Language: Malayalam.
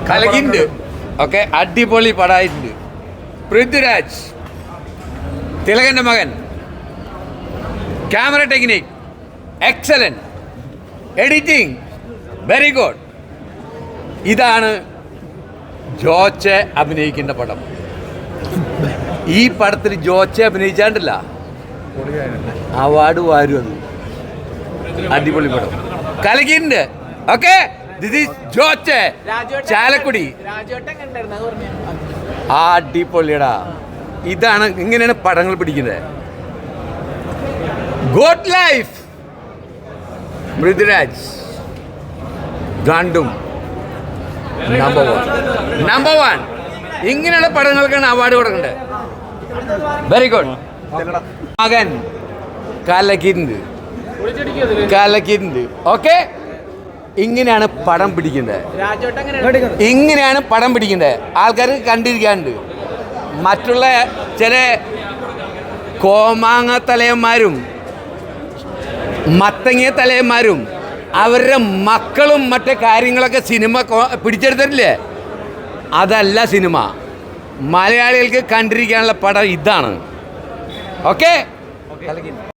കലകിണ്ട്. ഓക്കെ, അടിപൊളി പടമായിട്ടുണ്ട്. പൃഥ്വിരാജ്, തിലകൻ്റെ മകൻ, camera technique excellent, editing very good. ഇതാണ് ജോച്ചെ അഭിനയിക്കുന്ന പടം. ഈ പടത്തിൽ ജോച്ചെ അഭിനയിച്ചാണ്ടില്ല, അവാർഡ് വാരും. അത് അടിപൊളി പടം, കലകിണ്ട്. Okay, this is Joche Chalakudy. അടിപൊളിയടാ. ഇതാണ്, ഇങ്ങനെയാണ് പടങ്ങൾ പിടിക്കുന്നത്. ഗോഡ് ലൈഫ്, പൃഥ്വിരാജ് രണ്ടും നമ്പർ വൺ. ഇങ്ങനെയുള്ള പടങ്ങൾക്കാണ് അവാർഡ് കൊടുക്കേണ്ടത്. Very good. മകൻ കലകിണ്ട്. ഓക്കെ, ഇങ്ങനെയാണ് പടം പിടിക്കുന്നത്. ഇങ്ങനെയാണ് പടം പിടിക്കുന്നത്. ആൾക്കാർക്ക് കണ്ടിരിക്കാനുണ്ട്. മറ്റുള്ള ചില കോമാങ്ങ തലയന്മാരും മത്തങ്ങ തലയന്മാരും അവരുടെ മക്കളും മറ്റേ കാര്യങ്ങളൊക്കെ സിനിമ പിടിച്ചെടുത്തിട്ടില്ലേ, അതല്ല സിനിമ. മലയാളികൾക്ക് കണ്ടിരിക്കാനുള്ള പടം ഇതാണ്. ഓക്കെ.